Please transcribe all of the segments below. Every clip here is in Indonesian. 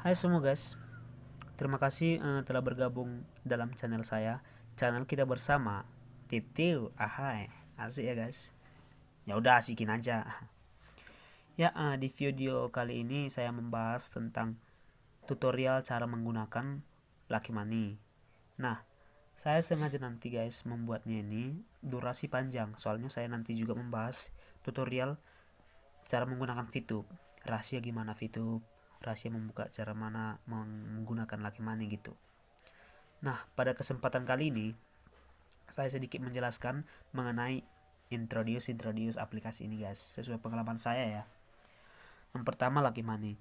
Hai semua guys, terima kasih telah bergabung dalam channel saya. Channel kita bersama. Titiu, ahai, asik ya guys. Ya udah asikin aja. Ya, di video kali ini saya membahas tentang tutorial cara menggunakan Lucky Money. Nah, saya sengaja nanti guys membuatnya ini durasi panjang, soalnya saya nanti juga membahas tutorial cara menggunakan VTube, rahasia gimana VTube, rahasia membuka cara mana menggunakan Lucky Money gitu. Nah, pada kesempatan kali ini saya sedikit menjelaskan mengenai introduce aplikasi ini guys, sesuai pengalaman saya ya. Yang pertama Lucky Money.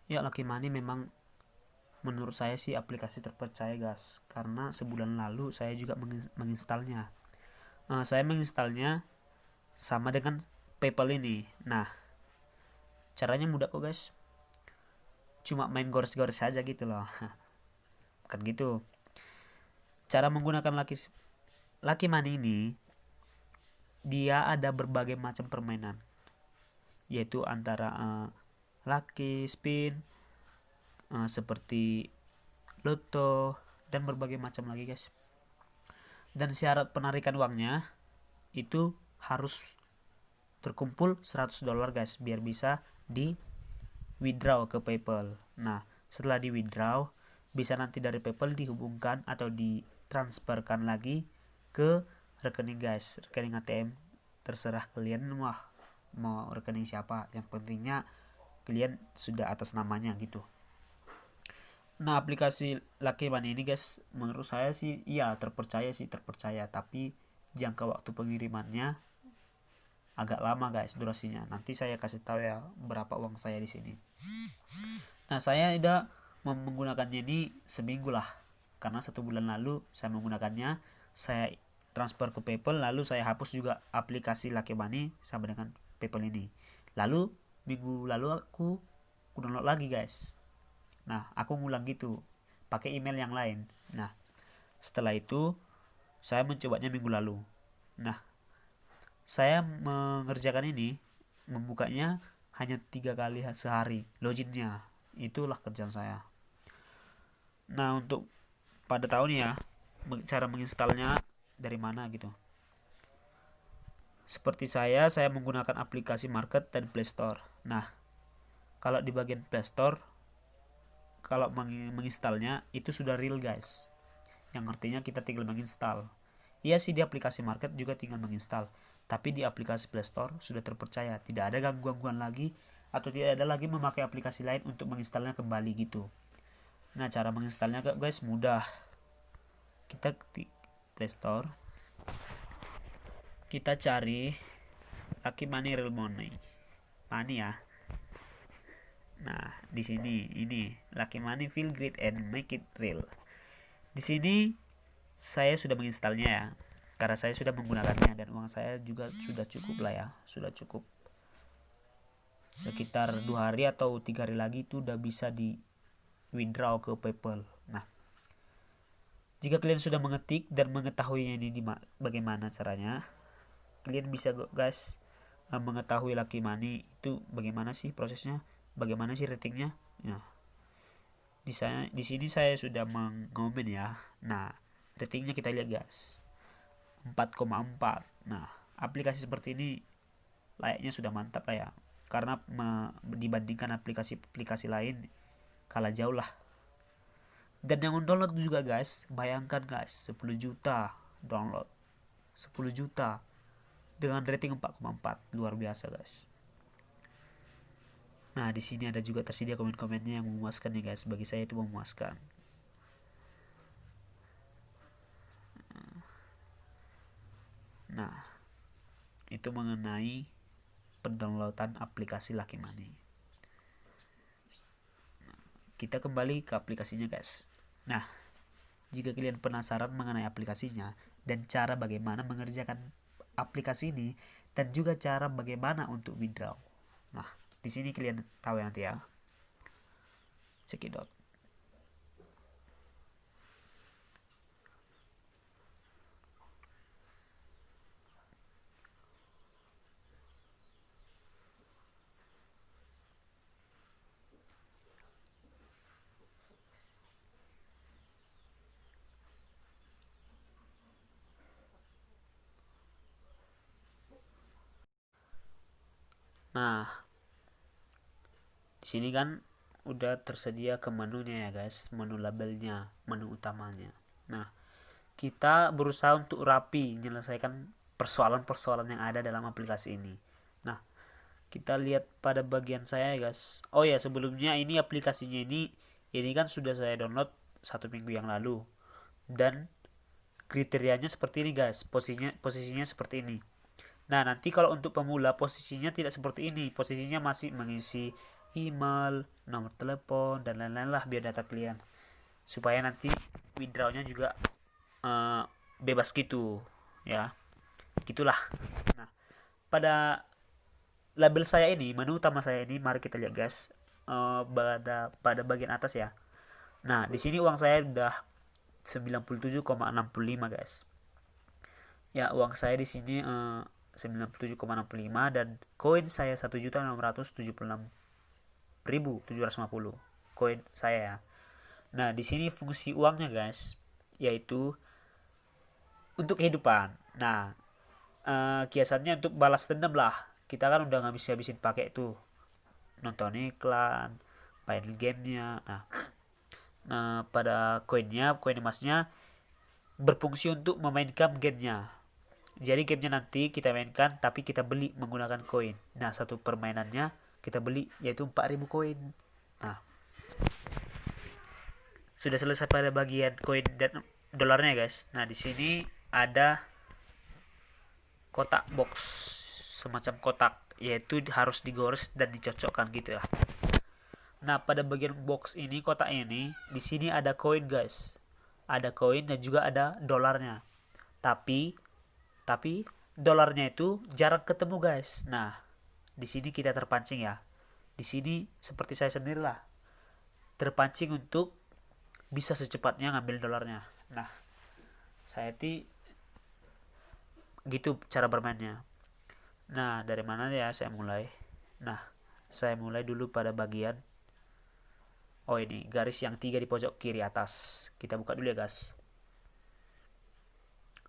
Ya, Lucky Money memang menurut saya sih aplikasi terpercaya guys, karena sebulan lalu saya juga menginstalnya. Saya menginstalnya sama dengan PayPal ini. Nah, caranya mudah kok guys, cuma main gores-gores saja gitu loh. Bukan gitu. Cara menggunakan Lucky Money ini, dia ada berbagai macam permainan, yaitu antara Lucky Spin, seperti Loto, dan berbagai macam lagi guys. Dan syarat penarikan uangnya itu harus terkumpul $100 guys, biar bisa di withdraw ke PayPal. Nah, setelah di withdraw, bisa nanti dari PayPal dihubungkan atau ditransferkan lagi ke rekening guys, rekening ATM, terserah kalian mau rekening siapa, yang pentingnya kalian sudah atas namanya gitu. Nah, aplikasi Lucky Money ini guys, menurut saya sih iya terpercaya, tapi jangka waktu pengirimannya agak lama guys durasinya. Nanti saya kasih tahu ya berapa uang saya di sini. Nah, saya udah menggunakannya ini seminggu lah, karena 1 bulan lalu saya menggunakannya. Saya transfer ke PayPal, lalu saya hapus juga aplikasi Lucky Money sama dengan PayPal ini. Lalu minggu lalu aku download lagi guys. Nah, aku ngulang gitu pakai email yang lain. Nah, setelah itu saya mencobanya minggu lalu. Nah, saya mengerjakan ini, membukanya hanya 3 kali sehari loginnya. Itulah kerjaan saya. Nah, untuk pada tahun ya, cara menginstalnya dari mana gitu. Seperti saya menggunakan aplikasi Market dan Play Store. Nah, kalau di bagian Play Store, kalau menginstalnya itu sudah real guys, yang artinya kita tinggal menginstal. Iya sih, di aplikasi Market juga tinggal menginstal, tapi di aplikasi Play Store sudah terpercaya, tidak ada gangguan lagi atau tidak ada lagi memakai aplikasi lain untuk menginstalnya kembali gitu. Nah, cara menginstalnya guys mudah. Kita ketik Play Store, kita cari Lucky Money Real Money ya. Nah, di sini ini Lucky Money Feel Great and Make It Real. Di sini saya sudah menginstalnya ya, karena saya sudah menggunakannya dan uang saya juga sudah cukup lah ya, sudah cukup sekitar 2 hari atau 3 hari lagi itu udah bisa di withdraw ke PayPal. Nah, jika kalian sudah mengetik dan mengetahuinya ini bagaimana caranya, kalian bisa guys mengetahui Lucky Money itu bagaimana sih prosesnya, bagaimana sih ratingnya. Nah, di sini saya sudah mengomen ya. Nah, ratingnya kita lihat guys, 4,4. Nah, aplikasi seperti ini layaknya sudah mantap lah ya, karena dibandingkan aplikasi lain kalah jauh lah. Dan yang download juga guys, bayangkan guys, 10 juta download, 10 juta dengan rating 4,4, luar biasa guys. Nah, di sini ada juga tersedia komen-komennya yang memuaskan ya guys, bagi saya itu memuaskan. Nah, itu mengenai pendownloadan aplikasi Lucky Money. Kita kembali ke aplikasinya guys. Nah, jika kalian penasaran mengenai aplikasinya dan cara bagaimana mengerjakan aplikasi ini dan juga cara bagaimana untuk withdraw, nah di sini kalian tahu ya nanti ya. Cekidot. Nah, di sini kan udah tersedia ke menunya ya guys, menu labelnya, menu utamanya. Nah, kita berusaha untuk rapi menyelesaikan persoalan-persoalan yang ada dalam aplikasi ini. Nah, kita lihat pada bagian saya ya guys. Oh ya, sebelumnya ini aplikasinya ini kan sudah saya download 1 minggu yang lalu, dan kriterianya seperti ini guys, posisinya seperti ini. Nah, nanti kalau untuk pemula posisinya tidak seperti ini, posisinya masih mengisi email, nomor telepon, dan lain-lain lah biar data klien, supaya nanti withdrawnya juga bebas gitu ya, gitulah. Nah, pada label saya ini, menu utama saya ini, mari kita lihat guys, pada bagian atas ya. Nah, di sini uang saya udah 97,65 guys. Ya, uang saya di sini 97,65, dan koin saya 1.676.750 koin saya ya. Nah, di sini fungsi uangnya guys, yaitu untuk kehidupan. Nah, kiasannya untuk balas dendam lah. Kita kan udah ngabis-habisin pakai tuh nonton iklan, main gamenya. Nah, pada koin emasnya berfungsi untuk memainkan gamenya. Jadi gamenya nanti kita mainkan, tapi kita beli menggunakan koin. Nah, satu permainannya kita beli yaitu 4.000 koin. Nah, sudah selesai pada bagian koin dan dolarnya guys. Nah, di sini ada kotak box, semacam kotak, yaitu harus digores dan dicocokkan gitu ya. Nah, pada bagian box ini, kotak ini, di sini ada koin guys. Ada koin dan juga ada dolarnya. Tapi dolarnya itu jarang ketemu guys. Nah, di sini kita terpancing ya. Di sini seperti saya sendiri lah, terpancing untuk bisa secepatnya ngambil dolarnya. Nah, saya gitu cara bermainnya. Nah, dari mana ya saya mulai? Nah, saya mulai dulu pada bagian ini garis yang 3 di pojok kiri atas. Kita buka dulu ya guys.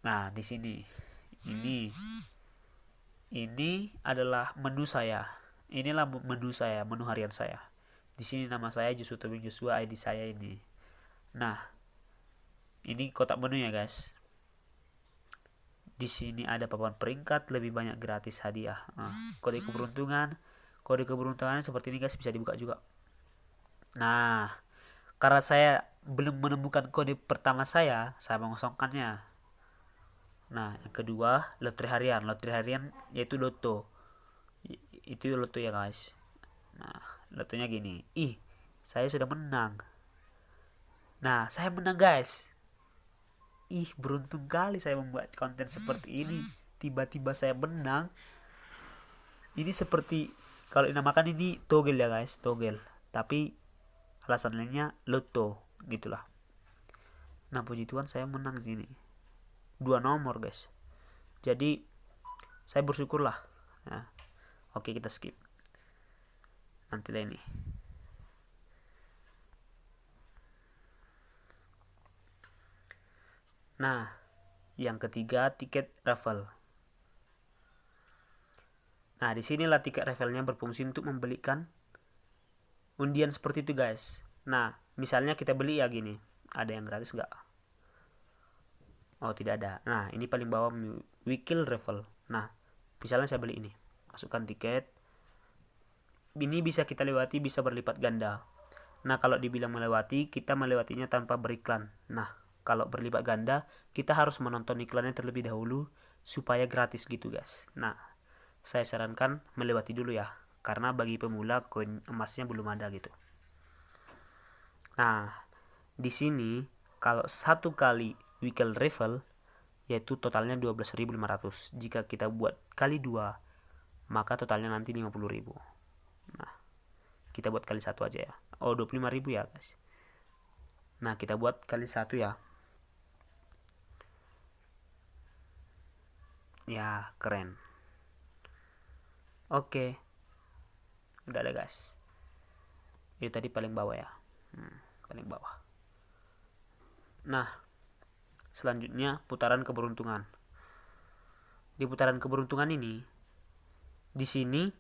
Nah, di sini ini adalah menu saya. Inilah menu saya, menu harian saya. Di sini nama saya Joshua Tobing Joshua, ID saya ini. Nah, ini kotak menu ya guys. Di sini ada papan peringkat, lebih banyak gratis hadiah. Kode keberuntungan seperti ini guys, bisa dibuka juga. Nah, karena saya belum menemukan kode pertama saya mengosongkannya. Nah, yang kedua, lotre harian yaitu loto. Itu loto ya guys. Nah, lotonya gini. Saya sudah menang. Nah, saya menang guys. Beruntung kali saya membuat konten seperti ini. Tiba-tiba saya menang. Ini seperti, kalau dinamakan ini togel ya guys, togel. Tapi alasan lainnya loto, gitulah. Nah, puji Tuhan saya menang di sini. 2 nomor guys. Jadi saya bersyukurlah. Nah, oke, kita skip. Nanti lah ini. Nah, yang ketiga, tiket raffle. Nah, disinilah tiket raffle-nya berfungsi untuk membelikan undian seperti itu guys. Nah, misalnya kita beli ya gini, ada yang gratis nggak? Oh, tidak ada. Nah, ini paling bawah, weekly raffle. Nah, misalnya saya beli ini, masukkan tiket. Ini bisa kita lewati, bisa berlipat ganda. Nah, kalau dibilang melewati, kita melewatinya tanpa beriklan. Nah, kalau berlipat ganda, kita harus menonton iklannya terlebih dahulu supaya gratis gitu guys. Nah, saya sarankan melewati dulu ya, karena bagi pemula koin emasnya belum ada gitu. Nah, di sini kalau satu kali weekly raffle yaitu totalnya 12.500. Jika kita buat kali 2, maka totalnya nanti 50.000. Nah, kita buat kali 1 aja ya. 25.000 ya guys. Nah, kita buat kali 1 ya. Ya, keren. Oke. Udah ada guys. Ini tadi paling bawah ya. Paling bawah. Nah, selanjutnya putaran keberuntungan. Di putaran keberuntungan ini, di sini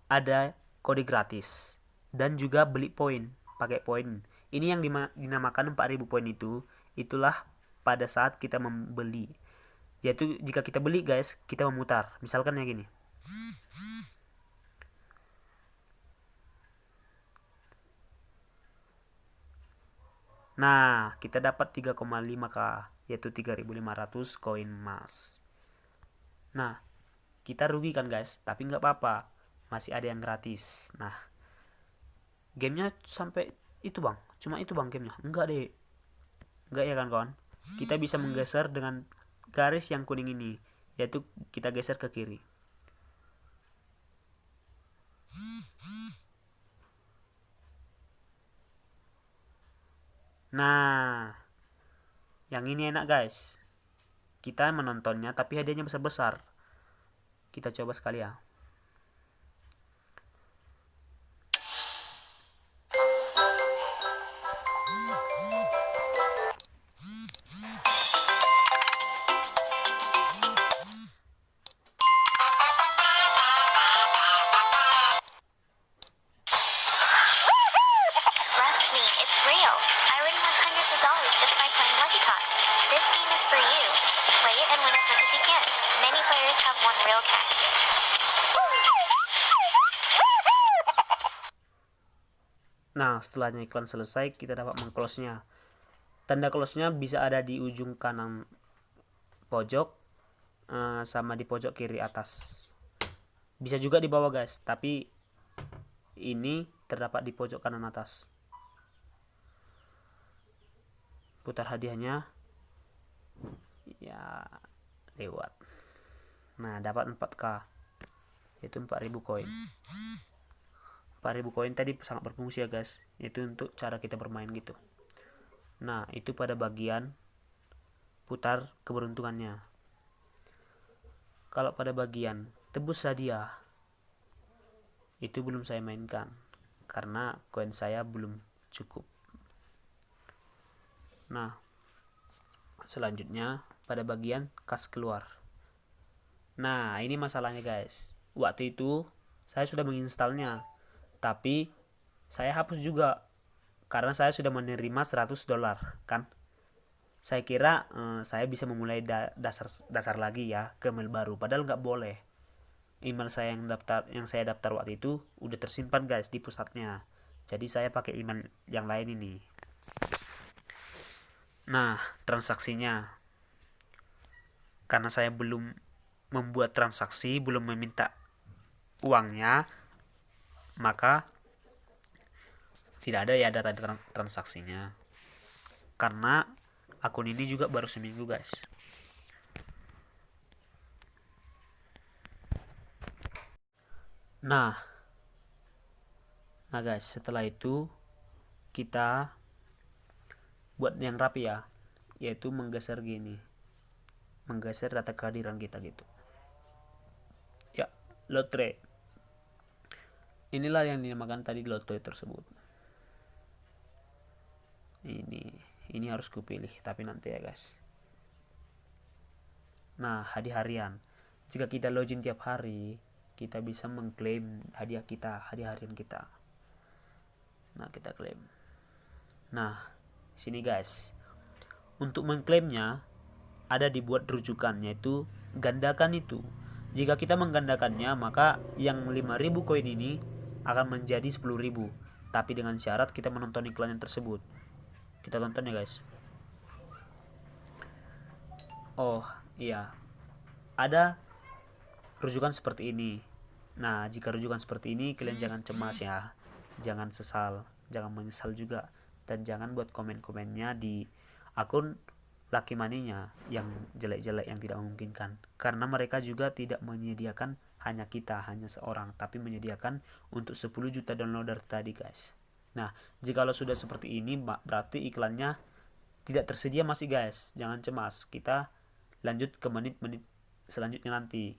ada kode gratis dan juga beli poin, pakai poin. Ini yang dinamakan 4000 poin itulah pada saat kita membeli. Yaitu jika kita beli guys, kita memutar. Misalkan ya gini. Nah, kita dapat 3,5k, yaitu 3500 koin emas. Nah, kita rugi kan guys, tapi nggak apa-apa, masih ada yang gratis. Nah, gamenya sampai itu bang, cuma itu bang gamenya? Enggak deh, enggak ya kan kawan. Kita bisa menggeser dengan garis yang kuning ini, yaitu kita geser ke kiri. Nah, yang ini enak guys, kita menontonnya tapi hadiahnya besar-besar. Kita coba sekali ya. Nah, setelahnya iklan selesai, kita dapat meng-close-nya. Tanda close-nya bisa ada di ujung kanan pojok sama di pojok kiri atas. Bisa juga di bawah guys, tapi ini terdapat di pojok kanan atas. Putar hadiahnya. Ya, lewat. Nah, dapat 4k. Yaitu 4000 koin. 4000 koin tadi sangat berfungsi ya guys. Itu untuk cara kita bermain gitu. Nah, itu pada bagian putar keberuntungannya. Kalau pada bagian tebus hadiah, itu belum saya mainkan karena koin saya belum cukup. Nah, selanjutnya pada bagian kas keluar. Nah, ini masalahnya guys. Waktu itu saya sudah menginstalnya, tapi saya hapus juga karena saya sudah menerima 100 dolar kan. Saya kira saya bisa memulai dasar lagi ya ke email baru, padahal nggak boleh. Email saya yang saya daftar waktu itu udah tersimpan guys di pusatnya. Jadi saya pakai email yang lain ini. Nah, transaksinya, karena saya belum membuat transaksi, belum meminta uangnya, maka tidak ada ya data transaksinya. Karena akun ini juga baru seminggu guys. Nah guys, setelah itu kita buat yang rapi ya, yaitu menggeser gini, menggeser data kehadiran kita gitu ya. Lotre, inilah yang dinamakan tadi lotre tersebut. Ini harus kupilih, tapi nanti ya guys. Nah, hadiah harian, jika kita login tiap hari, kita bisa mengklaim hadiah harian kita. Nah, kita klaim. Nah, sini guys, untuk mengklaimnya ada dibuat rujukan, yaitu gandakan itu. Jika kita menggandakannya, maka yang 5000 koin ini akan menjadi 10.000, tapi dengan syarat kita menonton iklan yang tersebut. Kita tonton ya guys. Oh iya, ada rujukan seperti ini. Nah, jika rujukan seperti ini, kalian jangan cemas ya, jangan sesal, jangan menyesal juga, dan jangan buat komen-komennya di akun Lucky Money-nya yang jelek-jelek, yang tidak memungkinkan, karena mereka juga tidak menyediakan hanya kita, hanya seorang, tapi menyediakan untuk 10 juta downloader tadi guys. Nah, jika lo sudah seperti ini, berarti iklannya tidak tersedia masih guys. Jangan cemas, kita lanjut ke menit-menit selanjutnya nanti.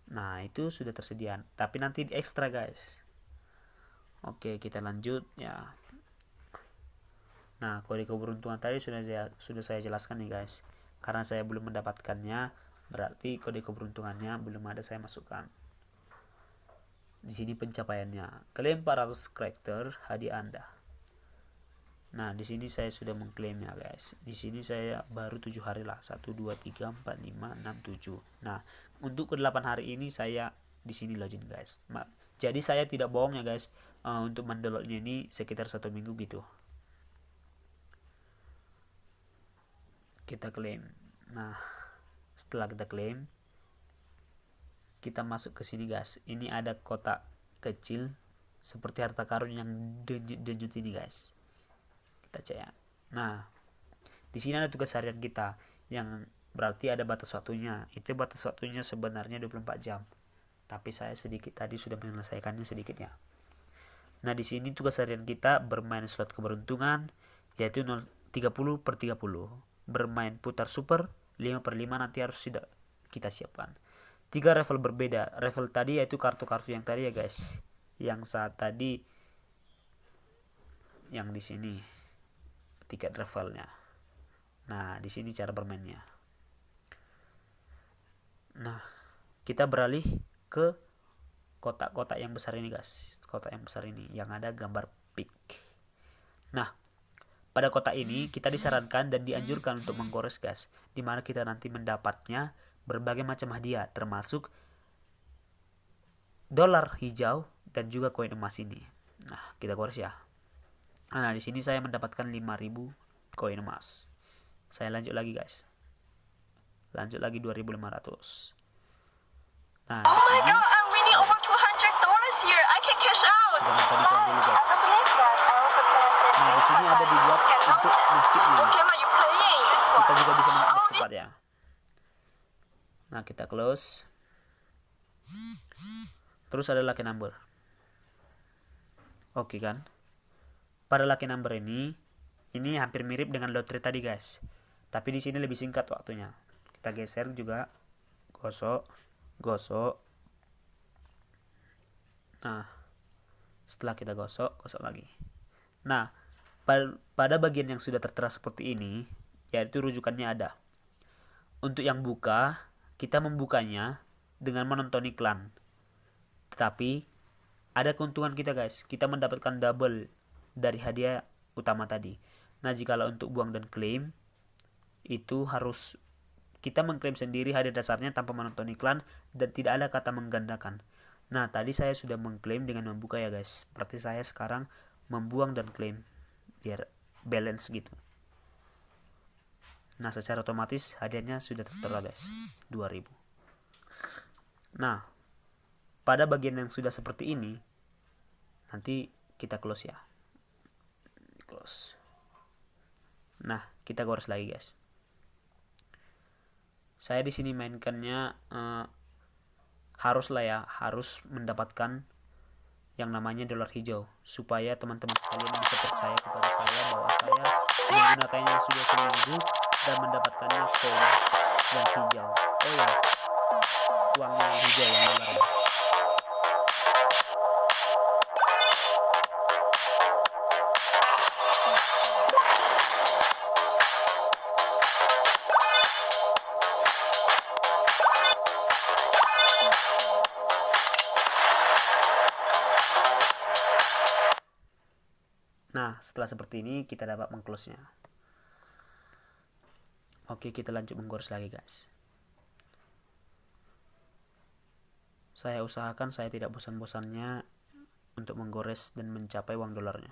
Nah itu sudah tersedia, tapi nanti di ekstra guys. Oke, kita lanjut ya. Nah, kode keberuntungan tadi sudah saya jelaskan nih guys. Karena saya belum mendapatkannya, berarti kode keberuntungannya belum ada saya masukkan. Di sini pencapaiannya, klaim 400 karakter hadiah Anda. Nah, di sini saya sudah mengklaimnya guys. Di sini saya baru 7 hari lah. 1 2 3 4 5 6 7. Nah, untuk ke 8 hari ini saya di sini login guys. Jadi saya tidak bohong ya guys. Untuk mendownloadnya ini sekitar 1 minggu gitu. Kita klaim. Nah, setelah kita klaim, kita masuk ke sini guys. Ini ada kotak kecil seperti harta karun yang denyut ini guys. Kita cek. Nah, di sini ada tugas harian kita yang berarti ada batas waktunya. Itu batas waktunya sebenarnya 24 jam. Tapi saya sedikit tadi sudah menyelesaikannya sedikitnya. Nah, di sini tugas harian kita bermain slot keberuntungan yaitu 30/30. Bermain putar super 5/5 nanti harus tidak kita siapkan. 3 level berbeda. Level tadi yaitu kartu-kartu yang tadi ya guys. Yang saat tadi yang di sini tiket levelnya. Nah, di sini cara bermainnya. Nah, kita beralih ke kotak-kotak yang besar ini guys. Kotak yang besar ini yang ada gambar pig. Nah, pada kotak ini kita disarankan dan dianjurkan untuk menggores guys, dimana kita nanti mendapatnya berbagai macam hadiah termasuk dolar hijau dan juga koin emas ini. Nah, kita gores ya. Nah, di sini saya mendapatkan 5.000 koin emas. Saya lanjut lagi guys. Lanjut lagi 2.500. Nah, di sini I'm winning over $200 here. I can cash out. dulu guys. Nah, di sini ada dibuat untuk skipnya. What game are you playing? Kita juga bisa mempercepat ya. Nah, kita close. Terus ada lucky number. Oke kan? Pada lucky number ini hampir mirip dengan lotre tadi guys. Tapi di sini lebih singkat waktunya. Kita geser juga. Gosok. Nah, setelah kita gosok lagi. Nah, pada bagian yang sudah tertera seperti ini, yaitu rujukannya ada. Untuk yang buka, kita membukanya dengan menonton iklan. Tetapi ada keuntungan kita guys. Kita mendapatkan double dari hadiah utama tadi. Nah, jika untuk buang dan klaim, itu harus kita mengklaim sendiri hadiah dasarnya tanpa menonton iklan dan tidak ada kata menggandakan. Nah, tadi saya sudah mengklaim dengan membuka ya guys. Berarti saya sekarang membuang dan klaim biar balance gitu. Nah, secara otomatis hadiahnya sudah tertera guys, 2.000. Nah, pada bagian yang sudah seperti ini, nanti kita close ya. Close. Nah, kita gores lagi guys. Saya di sini mainkannya harus mendapatkan yang namanya dolar hijau supaya teman-teman sekalian bisa percaya kepada saya bahwa saya menggunakannya sudah seminggu dan mendapatkannya koin yang hijau. Oh ya, uangnya yang hijau yang dolar. Nah, setelah seperti ini kita dapat mengclose-nya. Oke, kita lanjut menggores lagi guys. Saya usahakan saya tidak bosan-bosannya untuk menggores dan mencapai uang dolarnya.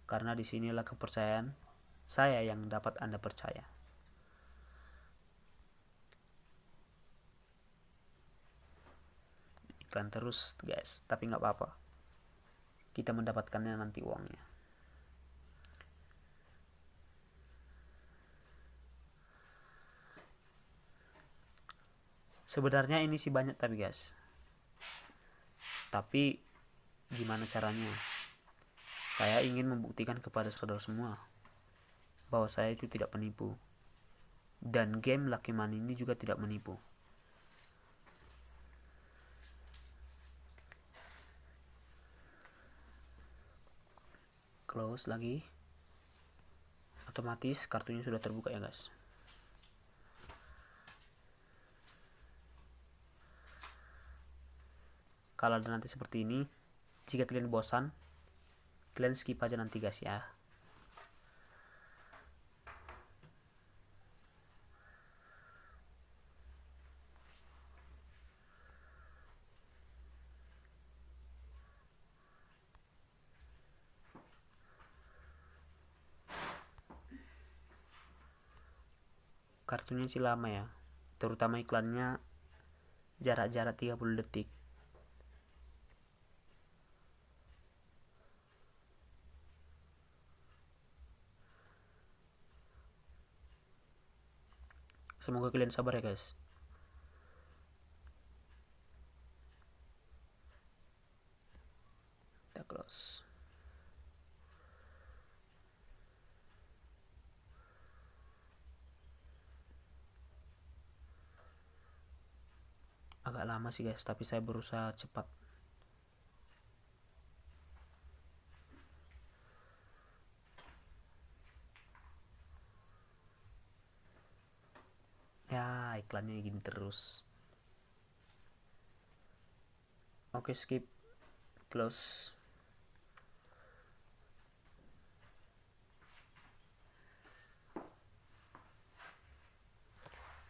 Karena disinilah kepercayaan saya yang dapat Anda percaya. Iklan terus guys, tapi nggak apa-apa. Kita mendapatkannya nanti uangnya. Sebenarnya ini sih banyak tapi guys. Tapi gimana caranya? Saya ingin membuktikan kepada saudara semua bahwa saya itu tidak penipu. Dan game Lucky Money ini juga tidak menipu. Close lagi. Otomatis kartunya sudah terbuka ya guys. bakal ada nanti seperti ini. Jika kalian bosan, kalian skip aja nanti guys ya. Kartunya sih lama ya, terutama iklannya jarak-jarak 30 detik. Semoga kalian sabar ya guys. Kita close. Agak lama sih guys, tapi saya berusaha cepat. Ya, iklannya gini terus. Oke, skip, close.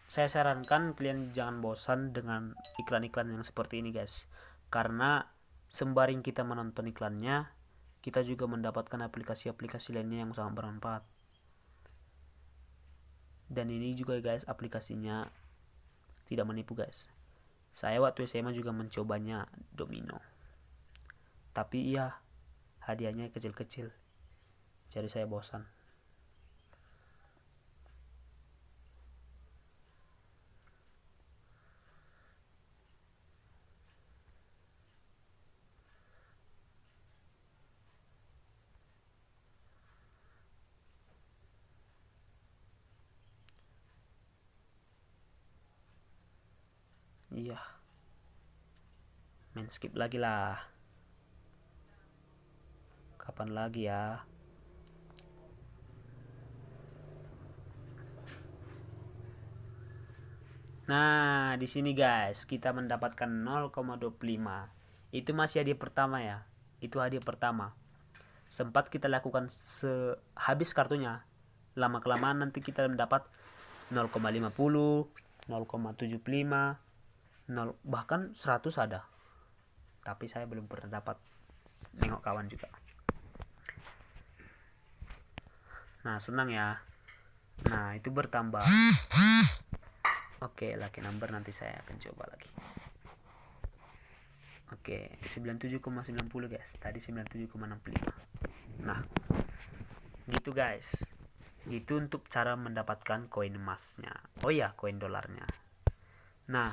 Saya sarankan kalian jangan bosan dengan iklan-iklan yang seperti ini guys, karena sembari kita menonton iklannya, kita juga mendapatkan aplikasi-aplikasi lainnya yang sangat bermanfaat. Dan ini juga guys, aplikasinya tidak menipu guys. Saya waktu SMA juga mencobanya domino, tapi iya, hadiahnya kecil-kecil, jadi saya bosan. Iya, main skip lagi lah. Kapan lagi ya? Nah, di sini guys, kita mendapatkan 0,25. Itu masih hadiah pertama ya. Itu hadiah pertama. Sempat kita lakukan sehabis kartunya. Lama-kelamaan nanti kita mendapat 0,50, 0,75, 0, bahkan 100 ada. Tapi saya belum pernah dapat. Nengok kawan juga. Nah, senang ya. Nah, itu bertambah. Oke, lucky number nanti saya akan coba lagi. Oke, 97,90 guys. Tadi 97,65. Nah, gitu guys. Gitu untuk cara mendapatkan koin emasnya. Oh iya, koin dolarnya. Nah,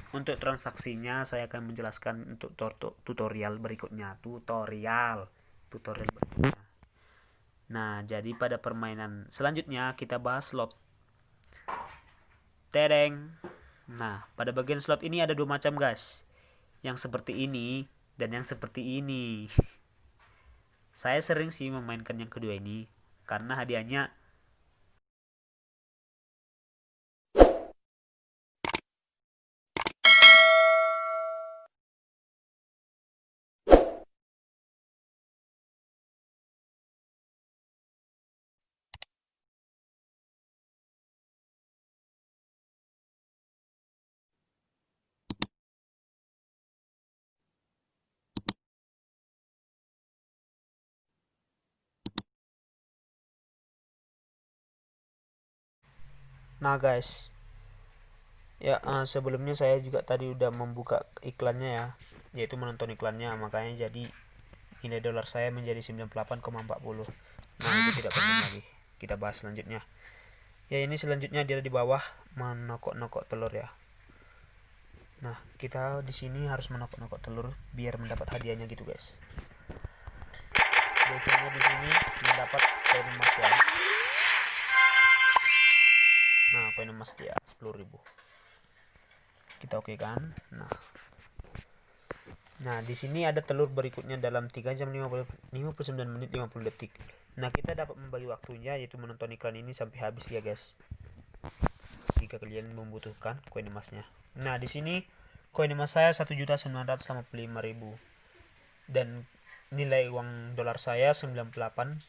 untuk transaksinya saya akan menjelaskan untuk tutorial berikutnya. Tutorial berikutnya. Nah, jadi pada permainan selanjutnya kita bahas slot. Tereng. Nah, pada bagian slot ini ada dua macam guys. Yang seperti ini dan yang seperti ini. Saya sering sih memainkan yang kedua ini karena hadiahnya Nah guys, ya sebelumnya saya juga tadi udah membuka iklannya ya, yaitu menonton iklannya, makanya jadi nilai dolar saya menjadi 98,40. Nah, itu tidak penting lagi. Kita bahas selanjutnya. Ya, ini selanjutnya dia di bawah menokok-nokok telur ya. Nah, kita di sini harus menokok-nokok telur biar mendapat hadiahnya gitu guys. Biasanya di sini mendapat koin emas ya. Nah, koin emas dia 10.000. Kita oke kan? Nah, di sini ada telur berikutnya dalam 3 jam 59 menit 50 detik. Nah, kita dapat membagi waktunya yaitu menonton iklan ini sampai habis ya guys. Jika kalian membutuhkan koin emasnya. Nah, di sini Koin emas saya 1.985.000 dan nilai uang dolar saya 98,40,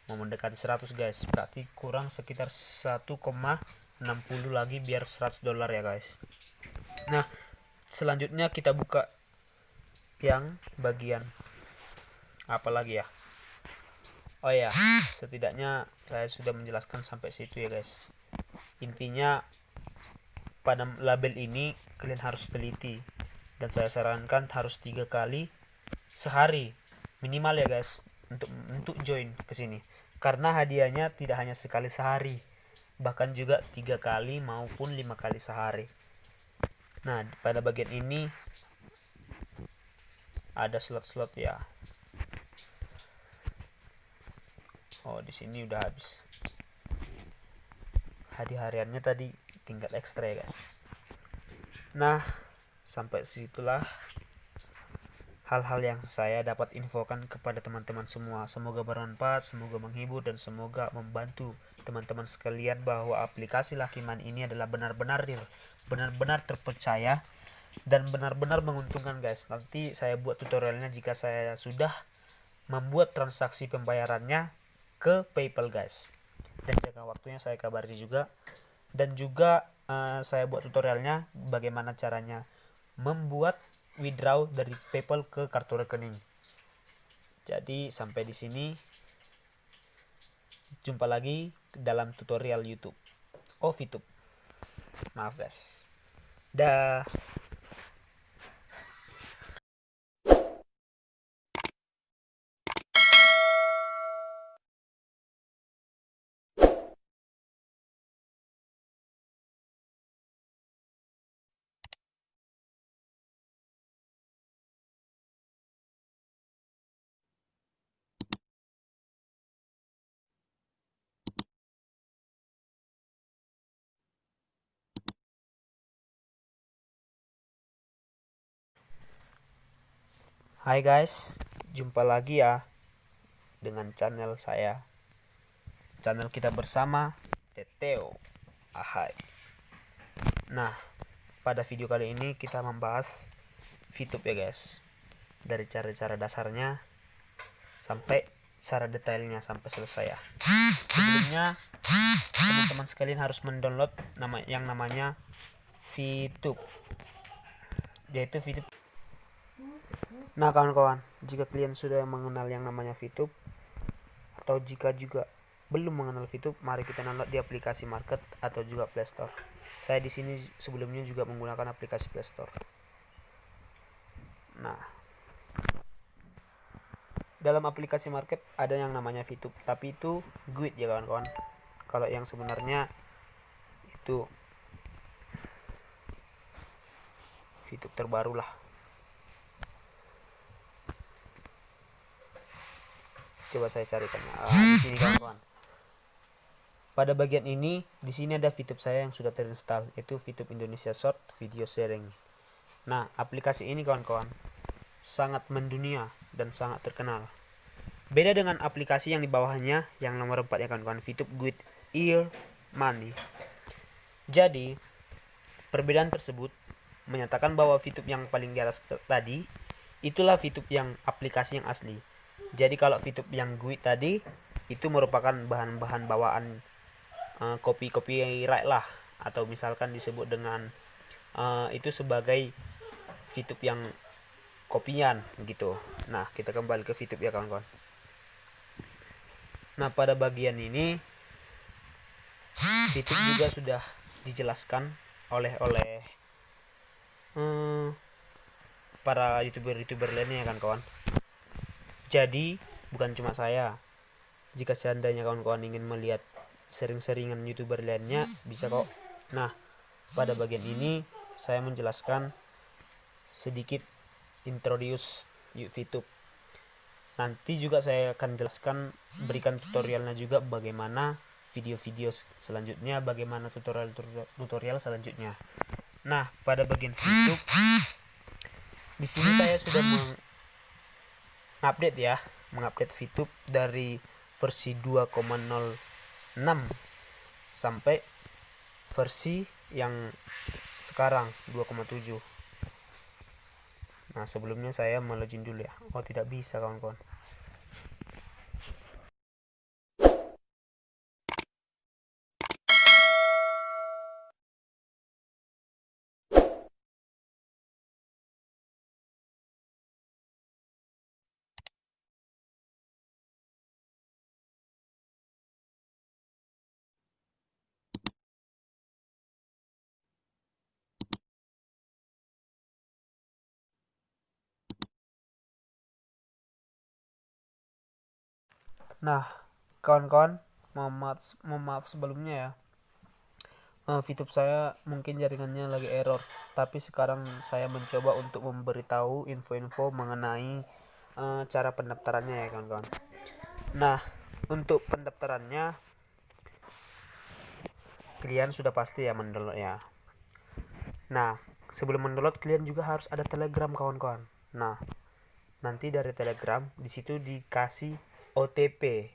mau mendekati 100 guys, berarti kurang sekitar 1,60 lagi biar 100 dolar ya guys. Nah, selanjutnya kita buka yang bagian apa lagi ya. Oh ya, setidaknya saya sudah menjelaskan sampai situ ya guys. Intinya pada label ini kalian harus teliti, dan saya sarankan harus 3 kali sehari minimal ya guys untuk join ke sini, karena hadiahnya tidak hanya sekali sehari, bahkan juga 3 kali maupun 5 kali sehari. Nah, pada bagian ini ada slot-slot ya. Oh, di sini udah habis. Hadiah hariannya tadi tingkat ekstra ya guys. Nah, sampai situlah hal-hal yang saya dapat infokan kepada teman-teman semua. Semoga bermanfaat, semoga menghibur, dan semoga membantu teman-teman sekalian bahwa aplikasi Lucky Money ini adalah benar-benar terpercaya dan benar-benar menguntungkan guys. Nanti saya buat tutorialnya jika saya sudah membuat transaksi pembayarannya ke PayPal guys, dan jangka waktunya saya kabari juga, dan juga saya buat tutorialnya bagaimana caranya membuat withdraw dari PayPal ke kartu rekening. Jadi sampai di sini, jumpa lagi dalam tutorial YouTube. VTube. Maaf guys. Dah. Hai guys, jumpa lagi ya dengan channel saya, channel kita bersama Teteo. Ahai. Nah, pada video kali ini kita membahas VTube ya guys, dari cara-cara dasarnya sampai cara detailnya sampai selesai ya. Sebelumnya teman-teman sekalian harus mendownload yang namanya VTube, yaitu VTube. Nah kawan-kawan, jika kalian sudah mengenal yang namanya VTube, atau jika juga belum mengenal VTube, mari kita download di aplikasi Market atau juga Play Store. Saya di sini sebelumnya juga menggunakan aplikasi Play Store. Nah, dalam aplikasi Market ada yang namanya VTube, tapi itu guide ya kawan-kawan. Kalau yang sebenarnya itu VTube terbaru lah. Coba saya carikan. Di sini kawan-kawan. Pada bagian ini, di sini ada VTube saya yang sudah terinstall, yaitu VTube Indonesia Short Video Sharing. Nah, aplikasi ini kawan-kawan sangat mendunia dan sangat terkenal. Beda dengan aplikasi yang di bawahnya, yang nomor 4 ya kawan-kawan, VTube Guide Ear Money. Jadi, perbedaan tersebut menyatakan bahwa VTube yang paling di atas tadi itulah VTube yang aplikasi yang asli. Jadi kalau VTube yang GUI tadi itu merupakan bahan-bahan bawaan copyright lah, atau misalkan disebut dengan itu sebagai VTube yang kopian gitu. Nah, kita kembali ke VTube ya kawan-kawan. Nah, pada bagian ini VTube juga sudah dijelaskan oleh para youtuber lainnya kan kawan. Jadi bukan cuma saya, jika seandainya kawan-kawan ingin melihat sering-seringan youtuber lainnya bisa kok. Nah, pada bagian ini saya menjelaskan sedikit introduce VTube. Nanti juga saya akan jelaskan, berikan tutorialnya juga bagaimana video-video selanjutnya, bagaimana tutorial selanjutnya. Nah, pada bagian VTube di sini saya sudah mengupdate VTube dari versi 2,06 sampai versi yang sekarang 2,7. Nah sebelumnya saya melogin dulu ya. Oh tidak bisa kawan-kawan. Nah kawan-kawan, mohon maaf sebelumnya ya. VTube saya mungkin jaringannya lagi error, tapi sekarang saya mencoba untuk memberitahu info-info mengenai cara pendaftarannya ya kawan-kawan. Nah untuk pendaftarannya kalian sudah pasti ya mendownload ya. Nah sebelum mendownload kalian juga harus ada Telegram kawan-kawan. Nah nanti dari Telegram di situ dikasih OTP,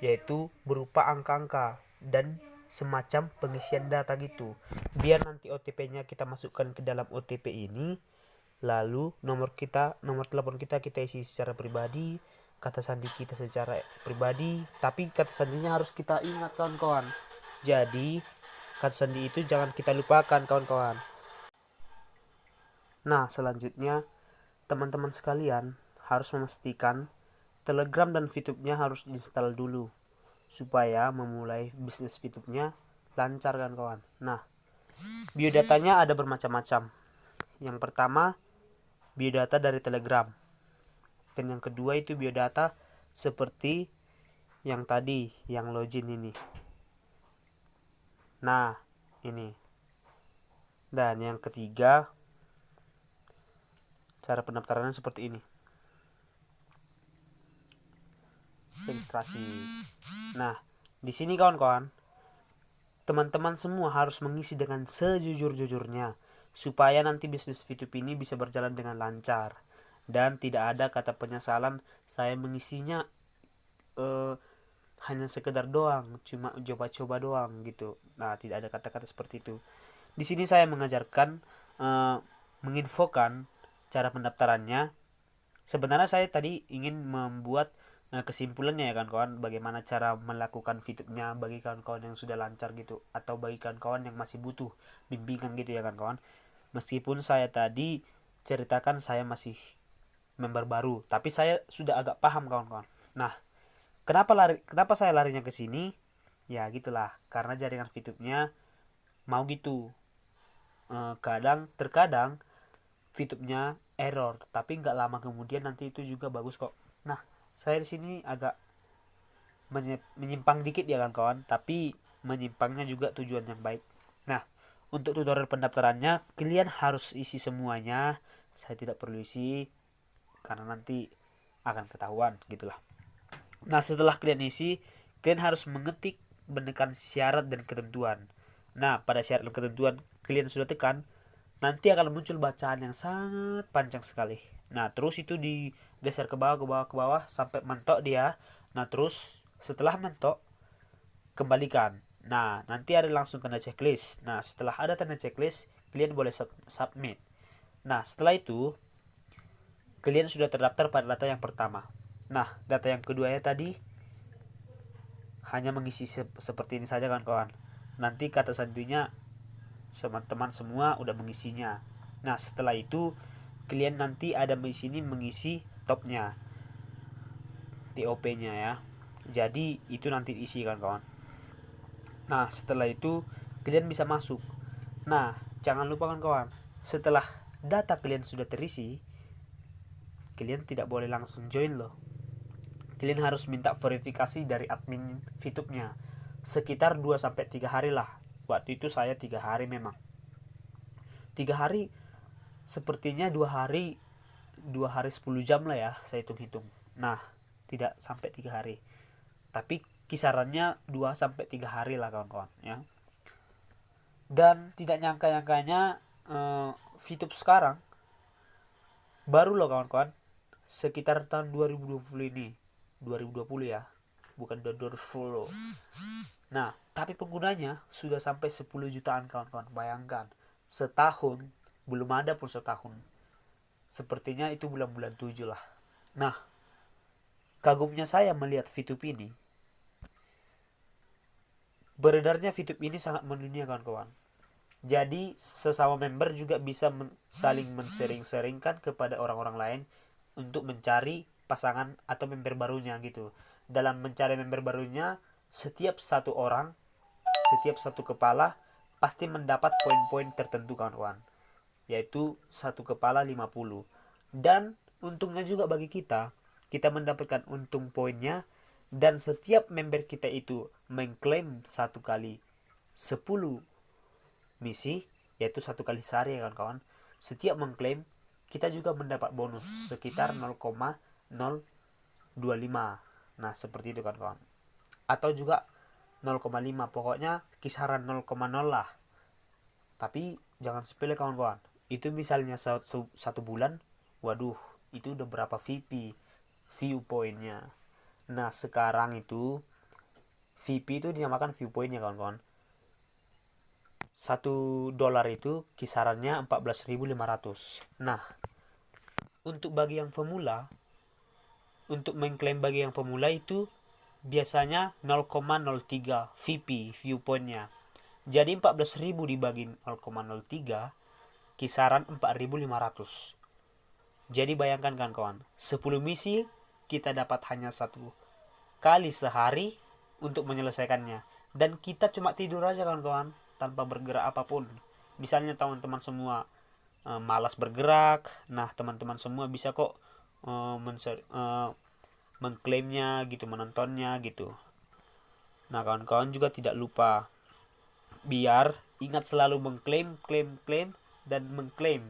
yaitu berupa angka-angka dan semacam pengisian data gitu. Biar nanti OTP-nya kita masukkan ke dalam OTP ini, lalu nomor telepon kita isi secara pribadi, kata sandi kita secara pribadi, tapi kata sandinya harus kita ingat kawan-kawan. Jadi kata sandi itu jangan kita lupakan kawan-kawan. Nah selanjutnya teman-teman sekalian harus memastikan Telegram dan VTube-nya harus diinstal dulu supaya memulai bisnis VTube-nya lancar kan kawan. Nah biodatanya ada bermacam-macam. Yang pertama biodata dari Telegram, dan yang kedua itu biodata seperti yang tadi yang login ini. Nah ini, dan yang ketiga cara pendaftarannya seperti ini, registrasi. Nah di sini kawan-kawan, teman-teman semua harus mengisi dengan sejujur-jujurnya supaya nanti bisnis VTube ini bisa berjalan dengan lancar dan tidak ada kata penyesalan saya mengisinya hanya sekedar doang, cuma coba-coba doang gitu. Nah tidak ada kata-kata seperti itu. Di sini saya mengajarkan menginfokan cara pendaftarannya. Sebenarnya saya tadi ingin membuat kesimpulannya ya kawan-kawan, bagaimana cara melakukan VTube-nya bagi kawan-kawan yang sudah lancar gitu, atau bagi kawan-kawan yang masih butuh bimbingan gitu ya kawan-kawan. Meskipun saya tadi ceritakan saya masih member baru, tapi saya sudah agak paham kawan-kawan. Nah kenapa saya larinya ke sini? Ya gitulah, karena jaringan VTube-nya mau gitu. Terkadang VTube-nya error, tapi nggak lama kemudian nanti itu juga bagus kok. Nah saya di sini agak menyimpang dikit ya kawan-kawan, tapi menyimpangnya juga tujuan yang baik. Nah untuk tutorial pendaftarannya kalian harus isi semuanya, saya tidak perlu isi karena nanti akan ketahuan gitulah. Nah setelah kalian isi, kalian harus mengetik menekan syarat dan ketentuan. Nah pada syarat dan ketentuan kalian sudah tekan, nanti akan muncul bacaan yang sangat panjang sekali. Nah terus itu digeser ke bawah sampai mentok dia. Nah terus setelah mentok kembalikan. Nah nanti ada langsung tanda checklist. Nah setelah ada tanda checklist kalian boleh submit. Nah setelah itu kalian sudah terdaftar pada data yang pertama. Nah data yang kedua ya tadi hanya mengisi seperti ini saja kawan-kawan. Nanti kata sandinya teman-teman semua udah mengisinya. Nah setelah itu kalian nanti ada di sini mengisi topnya, TOP-nya ya. Jadi itu nanti diisi kawan-kawan. Nah setelah itu kalian bisa masuk. Nah jangan lupa kawan-kawan, setelah data kalian sudah terisi, kalian tidak boleh langsung join loh. Kalian harus minta verifikasi dari admin VTube-nya sekitar 2-3 hari lah. Waktu itu saya 3 hari memang. 3 hari sepertinya 2 hari 10 jam lah ya saya hitung-hitung. Nah tidak sampai 3 hari, tapi kisarannya 2-3 hari lah kawan-kawan ya. Dan tidak nyangka-nyangkanya VTube sekarang baru loh kawan-kawan, sekitar tahun 2020 ini, 2020 ya, bukan 2020 loh. Nah tapi penggunanya sudah sampai 10 jutaan kawan-kawan, bayangkan setahun, belum ada pun setahun. Sepertinya itu bulan-bulan 7 lah. Nah, kagumnya saya melihat VTube ini. Beredarnya VTube ini sangat mendunia kawan-kawan. Jadi sesama member juga bisa saling men-sharing-sharingkan kepada orang-orang lain untuk mencari pasangan atau member barunya gitu. Dalam mencari member barunya, setiap satu orang, setiap satu kepala pasti mendapat poin-poin tertentu kawan-kawan. Yaitu satu kepala 50. Dan untungnya juga bagi kita, kita mendapatkan untung poinnya, dan setiap member kita itu mengklaim satu kali 10 misi, yaitu satu kali sehari ya kawan-kawan. Setiap mengklaim, kita juga mendapat bonus sekitar 0,025. Nah, seperti itu kawan-kawan. Atau juga 0,5, pokoknya kisaran 0,0 lah. Tapi jangan sepele kawan-kawan. Itu misalnya satu bulan, waduh, itu udah berapa view poinnya. Nah, sekarang itu VP itu dinamakan view poinnya kawan-kawan. $1 itu kisarannya 14.500. Nah, untuk bagi yang pemula, untuk mengklaim bagi yang pemula itu biasanya 0,03 VP viewpointnya. Jadi 14.000 dibagi 0,03 kisaran 4.500. Jadi bayangkan kan kawan, 10 misi kita dapat hanya satu kali sehari untuk menyelesaikannya. Dan kita cuma tidur aja kawan-kawan, tanpa bergerak apapun. Misalnya teman-teman semua malas bergerak, nah teman-teman semua bisa kok mengklaimnya gitu, menontonnya gitu. Nah, kawan-kawan juga tidak lupa biar ingat selalu mengklaim, klaim dan mengklaim.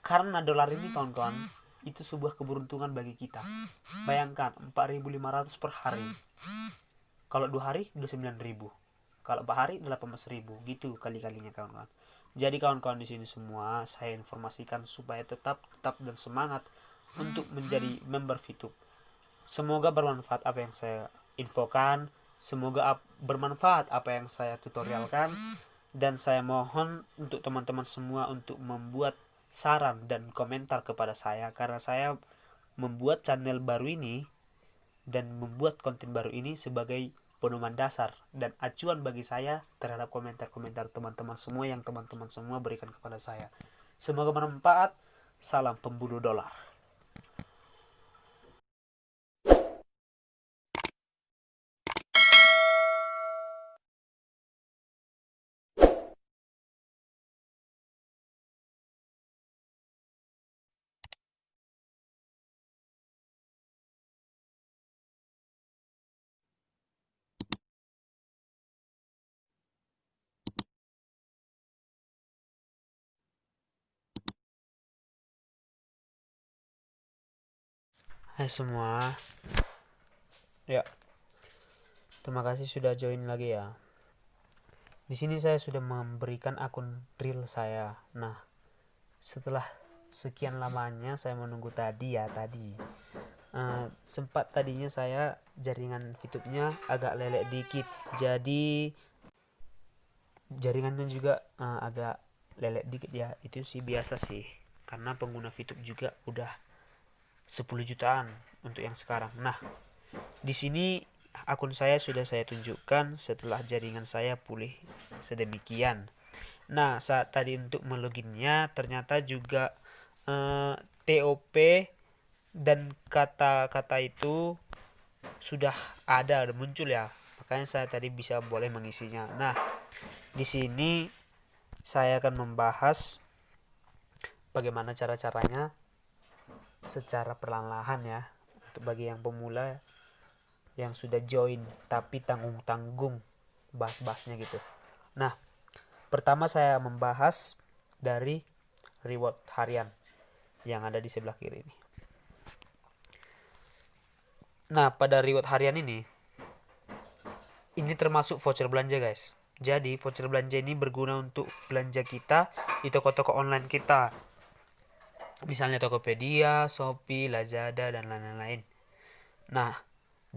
Karena dolar ini kawan-kawan, itu sebuah keberuntungan bagi kita. Bayangkan 4.500 per hari. Kalau 2 hari udah 9.000. Kalau 4 hari 18.000 gitu kali-kalinya kawan-kawan. Jadi kawan-kawan di sini semua saya informasikan supaya tetap dan semangat untuk menjadi member VTube. Semoga bermanfaat apa yang saya infokan, semoga bermanfaat apa yang saya tutorialkan, dan saya mohon untuk teman-teman semua untuk membuat saran dan komentar kepada saya, karena saya membuat channel baru ini dan membuat konten baru ini sebagai pedoman dasar dan acuan bagi saya terhadap komentar-komentar teman-teman semua yang teman-teman semua berikan kepada saya. Semoga bermanfaat. Salam pemburu dolar. Hai semua. Ya. Terima kasih sudah join lagi ya. Di sini saya sudah memberikan akun real saya. Nah, setelah sekian lamanya saya menunggu tadi. Sempat tadinya saya jaringan VTube-nya agak lelek dikit. Jadi jaringannya juga agak lelek dikit ya. Itu sih biasa sih. Karena pengguna VTube juga udah 10 jutaan untuk yang sekarang. Nah, di sini akun saya sudah saya tunjukkan setelah jaringan saya pulih sedemikian. Nah, saat tadi untuk meloginnya ternyata juga TOP dan kata-kata itu sudah ada muncul ya. Makanya saya tadi bisa boleh mengisinya. Nah, di sini saya akan membahas bagaimana cara-caranya secara perlahan-lahan ya, untuk bagi yang pemula yang sudah join tapi tanggung-tanggung bahas-bahasnya gitu. Nah, pertama saya membahas dari reward harian yang ada di sebelah kiri ini. Nah, pada reward harian ini termasuk voucher belanja guys. Jadi voucher belanja ini berguna untuk belanja kita di toko-toko online kita. Misalnya Tokopedia, Shopee, Lazada, dan lain-lain. Nah,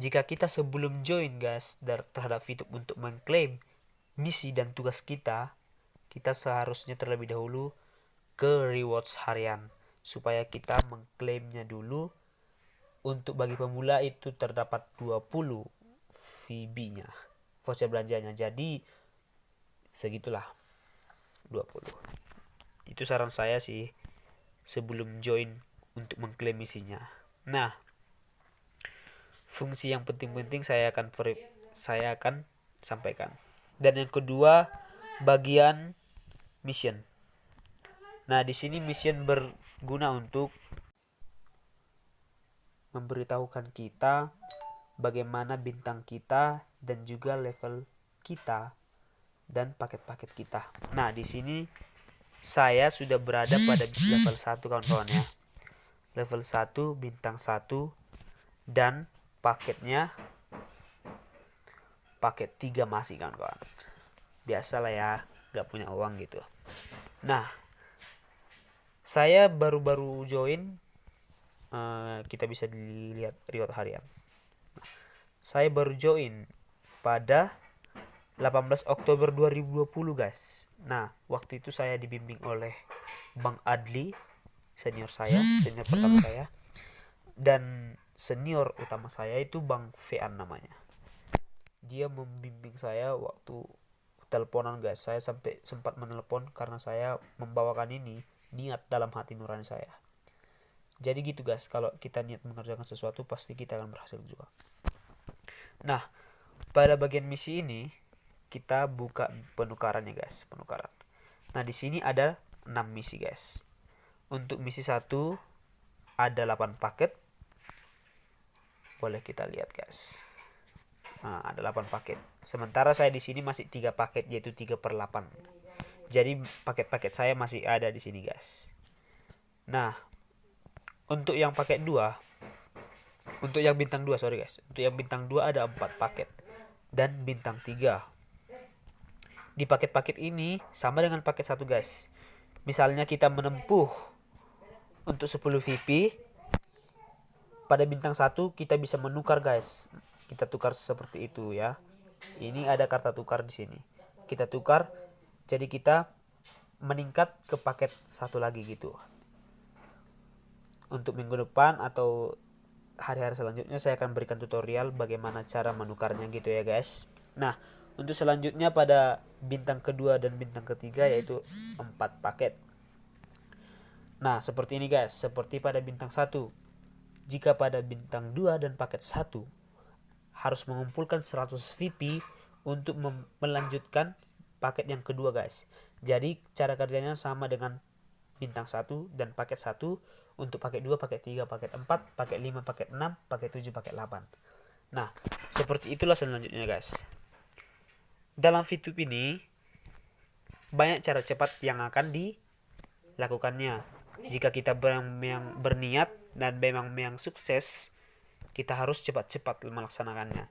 jika kita sebelum join guys terhadap VTube untuk mengklaim misi dan tugas kita kita seharusnya terlebih dahulu ke rewards harian supaya kita mengklaimnya dulu. Untuk bagi pemula itu terdapat 20 VB-nya, voucher belanjanya. Jadi segitulah 20. Itu saran saya sih sebelum join untuk mengklaim misinya. Nah, fungsi yang penting-penting saya akan sampaikan. Dan yang kedua, bagian mission. Nah, di sini mission berguna untuk memberitahukan kita bagaimana bintang kita dan juga level kita dan paket-paket kita. Nah, di sini saya sudah berada pada level 1 kawan-kawan ya. Level 1 bintang 1 dan paketnya paket 3 masih kawan-kawan. Biasalah ya, gak punya uang gitu. Nah, saya baru-baru join. Kita bisa dilihat reward harian. Saya baru join pada 18 Oktober 2020 guys. Nah, waktu itu saya dibimbing oleh Bang Adli, senior pertama saya, dan senior utama saya itu Bang Fean namanya. Dia membimbing saya waktu teleponan guys. Saya sampai sempat menelepon karena saya membawakan ini niat dalam hati nurani saya. Jadi gitu guys, kalau kita niat mengerjakan sesuatu pasti kita akan berhasil juga. Nah, pada bagian misi ini kita buka penukarannya guys, penukaran. Nah, di sini ada 6 misi guys. Untuk misi 1 ada 8 paket. Boleh kita lihat guys. Nah, ada 8 paket. Sementara saya di sini masih 3 paket, yaitu 3/8. Jadi paket-paket saya masih ada di sini guys. Nah, untuk yang paket 2, untuk yang bintang 2 sorry guys. Untuk yang bintang 2 ada 4 paket dan bintang 3. Di paket-paket ini sama dengan paket 1 guys. Misalnya kita menempuh untuk 10 VP, pada bintang 1 kita bisa menukar guys. Kita tukar seperti itu ya. Ini ada kartu tukar di sini. Kita tukar, jadi kita meningkat ke paket 1 lagi gitu. Untuk minggu depan atau hari-hari selanjutnya saya akan berikan tutorial bagaimana cara menukarnya gitu ya guys. Nah, untuk selanjutnya pada bintang kedua dan bintang ketiga yaitu 4 paket. Nah, seperti ini guys, seperti pada bintang 1. Jika pada bintang 2 dan paket 1 harus mengumpulkan 100 VP untuk melanjutkan paket yang kedua guys. Jadi cara kerjanya sama dengan bintang 1 dan paket 1. Untuk paket 2, paket 3, paket 4, paket 5, paket 6, paket 7, paket 8. Nah, seperti itulah selanjutnya guys. Dalam VTube ini banyak cara cepat yang akan dilakukannya. Jika kita memang berniat dan memang sukses, kita harus cepat-cepat melaksanakannya.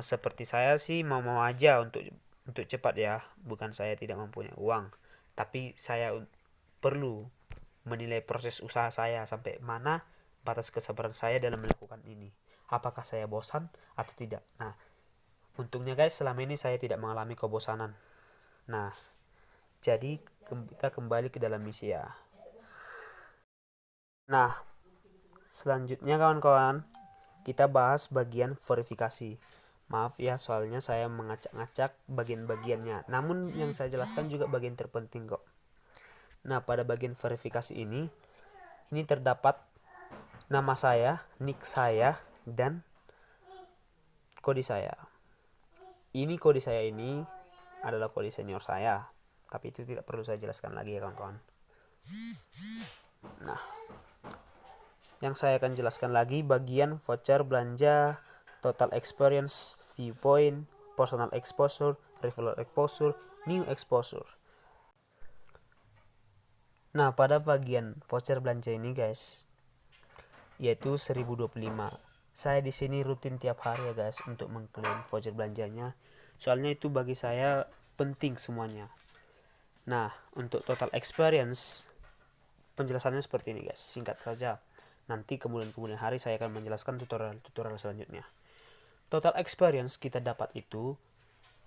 Seperti saya sih mau aja untuk cepat ya. Bukan saya tidak mempunyai uang, tapi saya perlu menilai proses usaha saya sampai mana batas kesabaran saya dalam melakukan ini. Apakah saya bosan atau tidak? Nah, untungnya guys selama ini saya tidak mengalami kebosanan. Nah, jadi kita kembali ke dalam misi ya. Nah, selanjutnya kawan-kawan, kita bahas bagian verifikasi. Maaf ya, soalnya saya mengacak-ngacak bagian-bagiannya. Namun yang saya jelaskan juga bagian terpenting kok. Nah, pada bagian verifikasi ini terdapat nama saya, nick saya, dan kode saya. Ini kode saya ini adalah kode senior saya, tapi itu tidak perlu saya jelaskan lagi ya kawan-kawan. Nah, yang saya akan jelaskan lagi bagian voucher belanja, total experience, viewpoint, personal exposure, referral exposure, new exposure. Nah, pada bagian voucher belanja ini guys, yaitu 1025. Saya di sini rutin tiap hari ya guys untuk mengklaim voucher belanjanya. Soalnya itu bagi saya penting semuanya. Nah, untuk total experience penjelasannya seperti ini guys, singkat saja. Nanti kemudian hari saya akan menjelaskan tutorial selanjutnya. Total experience kita dapat itu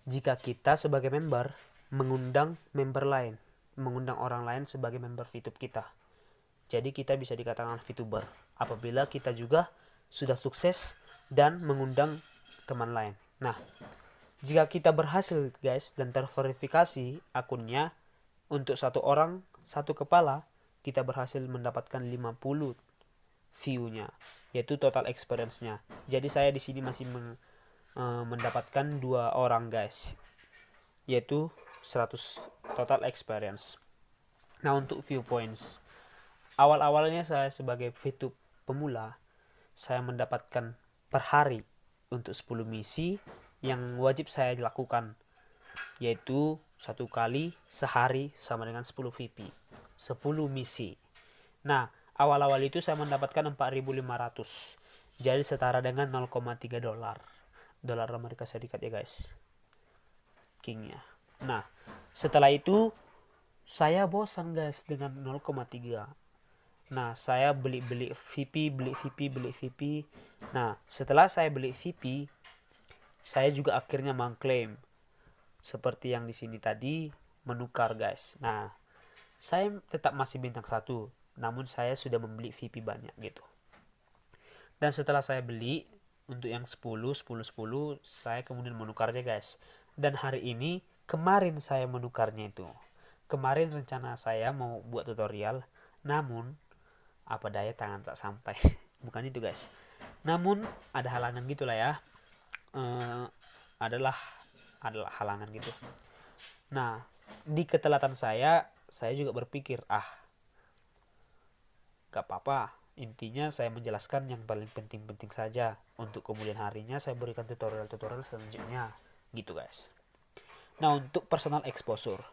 jika kita sebagai member mengundang member lain, mengundang orang lain sebagai member VTube kita. Jadi kita bisa dikatakan VTuber apabila kita juga sudah sukses dan mengundang teman lain. Nah, jika kita berhasil guys dan terverifikasi akunnya, untuk satu orang satu kepala kita berhasil mendapatkan 50 view-nya, yaitu total experience-nya. Jadi saya di sini masih mendapatkan 2 orang guys, yaitu 100 total experience. Nah, untuk view points, awal-awalnya saya sebagai VTube pemula, saya mendapatkan per hari untuk 10 misi yang wajib saya lakukan, yaitu 1 kali sehari sama dengan 10 VP, 10 misi. Nah, awal-awal itu saya mendapatkan 4.500, jadi setara dengan 0,3 dolar Amerika Serikat ya guys, kingnya. Nah, setelah itu saya bosan guys dengan 0,3. Nah, saya beli VP. Nah, setelah saya beli VP, saya juga akhirnya mengklaim seperti yang di sini tadi, menukar guys. Nah, saya tetap masih bintang 1, namun saya sudah membeli VP banyak gitu. Dan setelah saya beli untuk yang 10, saya kemudian menukarnya guys. Dan hari ini, kemarin saya menukarnya itu. Kemarin rencana saya mau buat tutorial, namun apa daya tangan tak sampai. Bukan itu guys, namun ada halangan gitulah ya. Adalah halangan gitu. Nah, di ketelatan saya juga berpikir, gak apa-apa, intinya saya menjelaskan yang paling penting-penting saja. Untuk kemudian harinya saya berikan tutorial-tutorial selanjutnya gitu guys. Nah, untuk personal exposure,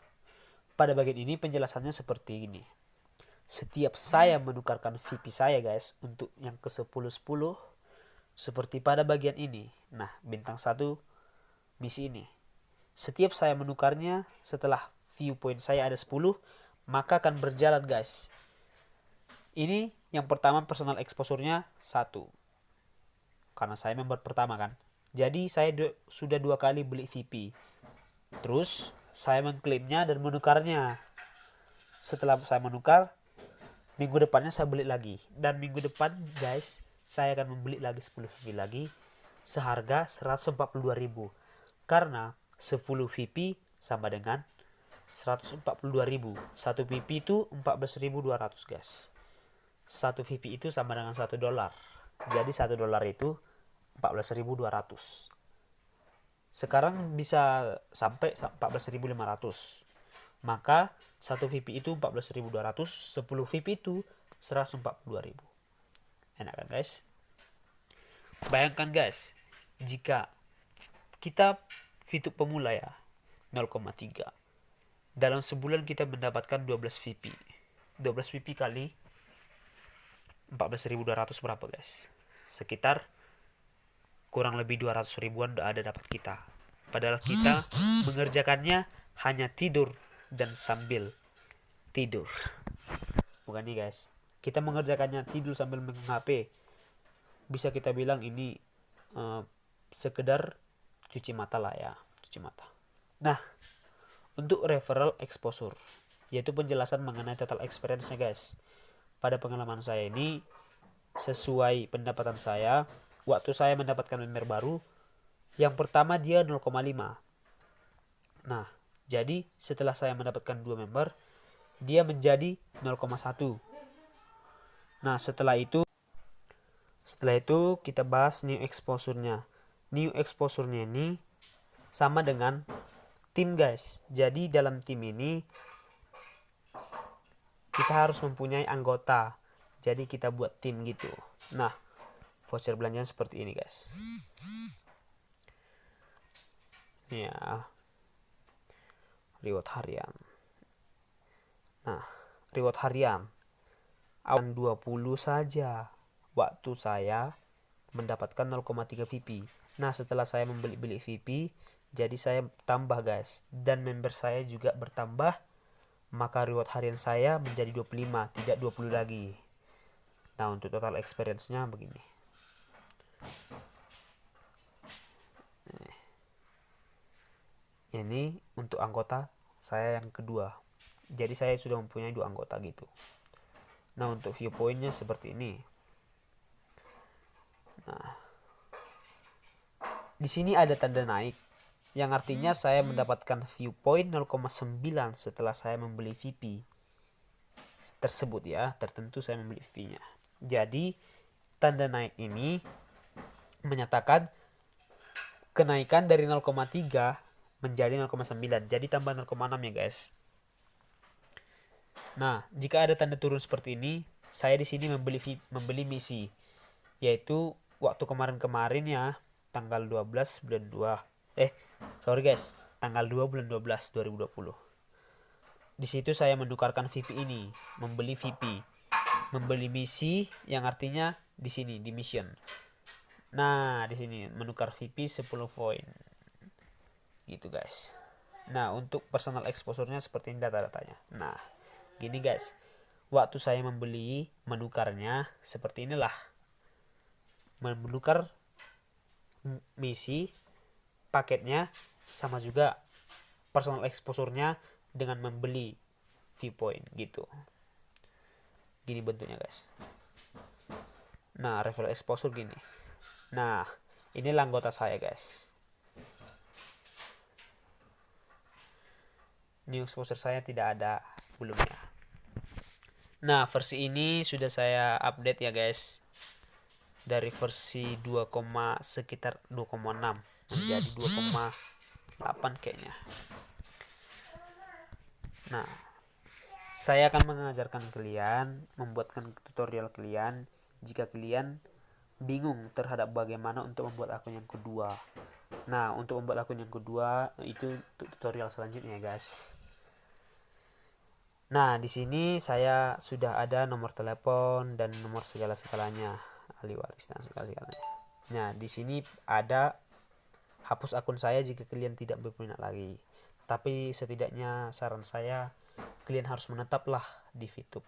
pada bagian ini penjelasannya seperti ini. Setiap saya menukarkan VP saya guys, untuk yang ke 10-10, seperti pada bagian ini. Nah, bintang 1 misi ini. Setiap saya menukarnya, setelah viewpoint saya ada 10, maka akan berjalan guys. Ini yang pertama personal exposure-nya 1. Karena saya member pertama kan. Jadi saya sudah 2 kali beli VP. Terus saya mengklaimnya dan menukarnya. Setelah saya menukar, minggu depannya saya beli lagi. Dan minggu depan guys, saya akan membeli lagi 10 VP lagi seharga 142.000. Karena 10 VP sama dengan 142.000. 1 VP itu 14.200 guys. 1 VP itu sama dengan 1 dolar. Jadi 1 dolar itu 14.200. Sekarang bisa sampai 14.500. Maka 1 VP itu 14.200, 10 VP itu 142.000. Enak kan guys? Bayangkan guys, jika kita VTube pemula ya, 0,3. Dalam sebulan kita mendapatkan 12 VP. 12 VP kali 14.200 berapa guys? Sekitar kurang lebih 200 ribuan udah ada dapat kita. Padahal kita mengerjakannya hanya tidur dan sambil tidur. Bukan nih guys, kita mengerjakannya tidur sambil main HP. Bisa kita bilang ini sekedar cuci mata lah ya, cuci mata. Nah, untuk referral exposure, yaitu penjelasan mengenai total experience-nya guys. Pada pengalaman saya ini, sesuai pendapatan saya, waktu saya mendapatkan member baru, yang pertama dia 0,5. Nah, jadi setelah saya mendapatkan 2 member, dia menjadi 0,1. Nah, setelah itu kita bahas new exposure-nya. New exposure-nya ini sama dengan tim guys. Jadi dalam tim ini kita harus mempunyai anggota. Jadi kita buat tim gitu. Nah, voucher belanjaan seperti ini guys. Ya, reward harian. Nah, reward harian awan 20 saja. Waktu saya mendapatkan 0,3 VP. Nah, setelah saya membeli VP, jadi saya tambah guys. Dan member saya juga bertambah. Maka reward harian saya menjadi 25, tidak 20 lagi. Nah, untuk total experience-nya begini. Ini untuk anggota saya yang kedua. Jadi saya sudah mempunyai 2 anggota gitu. Nah, untuk viewpointnya seperti ini. Nah, di sini ada tanda naik, yang artinya saya mendapatkan viewpoint 0,9 setelah saya membeli VP tersebut ya. Tertentu saya membeli V-nya. Jadi tanda naik ini menyatakan kenaikan dari 0,3 menjadi 0,9. Jadi tambah 0,6 ya guys. Nah, jika ada tanda turun seperti ini, saya di sini membeli misi, yaitu waktu kemarin ya, tanggal 12 bulan 2. Sorry guys, tanggal 2 bulan 12 2020. Di situ saya menukarkan VP ini, membeli VP, membeli misi, yang artinya di sini di mission. Nah, di sini menukar VP 10 poin. Gitu guys. Nah, untuk personal exposure-nya seperti ini data-datanya. Nah, gini guys. Waktu saya membeli, menukarnya seperti inilah. Menukar misi, paketnya, sama juga personal exposure-nya dengan membeli viewpoint gitu. Gini bentuknya guys. Nah, referral exposure gini. Nah, inilah anggota saya guys. New exposure saya tidak ada belumnya. Nah, versi ini sudah saya update ya guys. Dari versi 2, sekitar 2,6 menjadi 2,8 kayaknya. Nah, saya akan mengajarkan kalian, membuatkan tutorial kalian jika kalian bingung terhadap bagaimana untuk membuat akun yang kedua. Nah, untuk membuat akun yang kedua itu tutorial selanjutnya guys. Nah, di sini saya sudah ada nomor telepon dan nomor segala-segalanya, ahli waris dan segala-segalanya. Nah, di sini ada hapus akun saya jika kalian tidak berminat lagi. Tapi setidaknya saran saya, kalian harus menetaplah di VTube.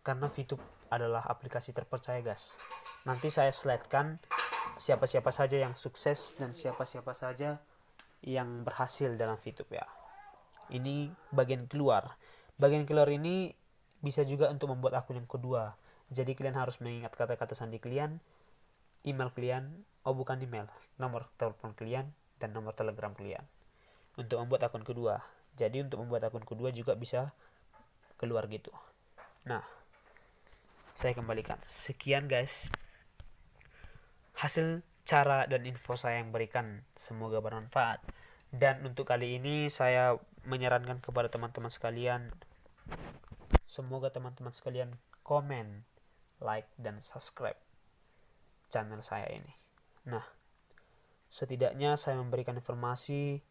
Karena VTube adalah aplikasi terpercaya guys. Nanti saya slide-kan siapa-siapa saja yang sukses dan siapa-siapa saja yang berhasil dalam VTube ya. Ini bagian keluar. Bagian keluar ini bisa juga untuk membuat akun yang kedua. Jadi kalian harus mengingat kata-kata sandi kalian, email kalian, bukan email, nomor telepon kalian dan nomor telegram kalian untuk membuat akun kedua. Jadi untuk membuat akun kedua juga bisa keluar gitu. Nah, saya kembalikan. Sekian guys hasil cara dan info saya yang berikan, semoga bermanfaat. Dan untuk kali ini saya menyarankan kepada teman-teman sekalian, semoga teman-teman sekalian komen, like, dan subscribe channel saya ini. Nah, setidaknya saya memberikan informasi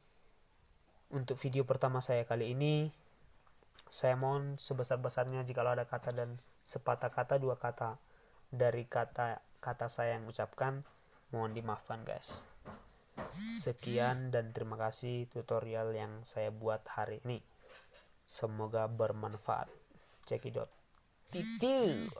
untuk video pertama saya kali ini. Saya mohon sebesar-besarnya jika ada kata dan sepatah kata, 2 kata dari kata saya yang ucapkan, mohon dimaafkan guys. Sekian dan terima kasih tutorial yang saya buat hari ini. Semoga bermanfaat. Cekidot. Titiu.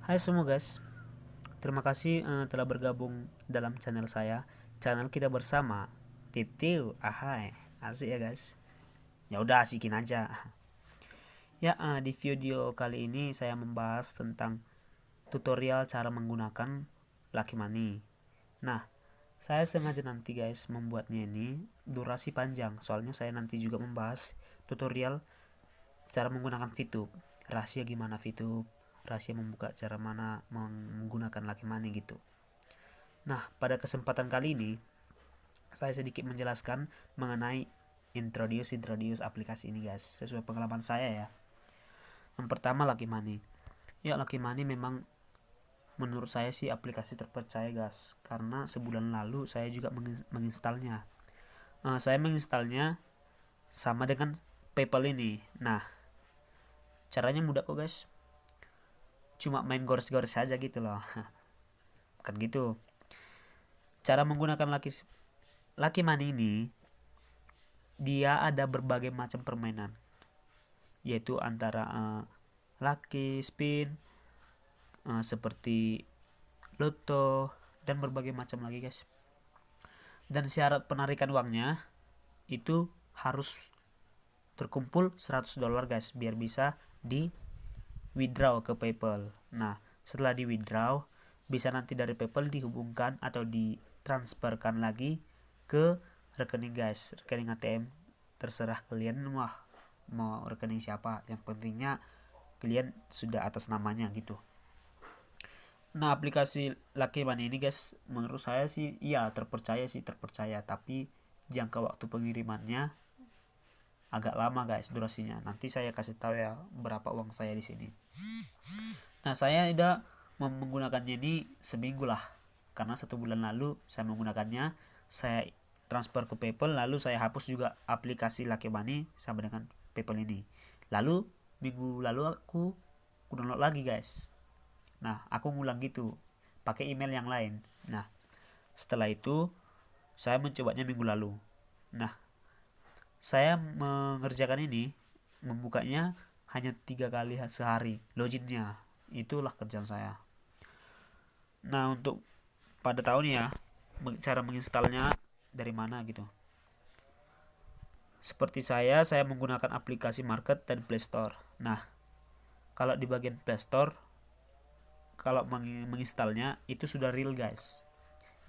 Hai semua guys, terima kasih telah bergabung dalam channel saya. Channel kita bersama. Titiu, ahai, asik ya guys. Ya udah asikin aja. Ya, di video kali ini saya membahas tentang tutorial cara menggunakan Lucky Money. Nah, saya sengaja nanti guys membuatnya ini durasi panjang, soalnya saya nanti juga membahas tutorial cara menggunakan VTube, rahasia gimana VTube, rahasia membuka cara mana menggunakan Lucky Money gitu. Nah, pada kesempatan kali ini saya sedikit menjelaskan mengenai introduce aplikasi ini guys, sesuai pengalaman saya ya. Yang pertama Lucky Money. Ya, Lucky Money memang menurut saya sih aplikasi terpercaya guys, karena sebulan lalu saya juga menginstalnya. Saya menginstalnya sama dengan PayPal ini. Nah, caranya mudah kok guys, cuma main gores-gores saja gitu loh. Kan gitu. Cara menggunakan Lucky Money ini, dia ada berbagai macam permainan, yaitu antara Lucky Spin, seperti Loto, dan berbagai macam lagi guys. Dan syarat penarikan uangnya itu harus terkumpul $100 guys, biar bisa di withdraw ke PayPal. Nah, setelah di withdraw, bisa nanti dari PayPal dihubungkan atau ditransferkan lagi ke rekening guys, rekening ATM, terserah kalian mau rekening siapa, yang pentingnya kalian sudah atas namanya gitu. Nah, aplikasi Lucky Money ini guys, menurut saya sih iya terpercaya, tapi jangka waktu pengirimannya agak lama guys durasinya. Nanti saya kasih tahu ya berapa uang saya di sini. Nah, saya udah menggunakannya ini seminggu lah, karena 1 bulan lalu saya menggunakannya. Saya transfer ke PayPal, lalu saya hapus juga aplikasi Lucky Money sama dengan PayPal ini. Lalu minggu lalu aku download lagi guys. Nah, aku ngulang gitu pakai email yang lain. Nah, setelah itu saya mencobanya minggu lalu. Nah, saya mengerjakan ini, membukanya hanya 3 kali sehari loginnya. Itulah kerjaan saya. Nah, untuk pada tahun ya, cara menginstalnya dari mana gitu. Seperti saya menggunakan aplikasi Market dan Play Store. Nah, kalau di bagian Play Store, kalau menginstalnya itu sudah real guys,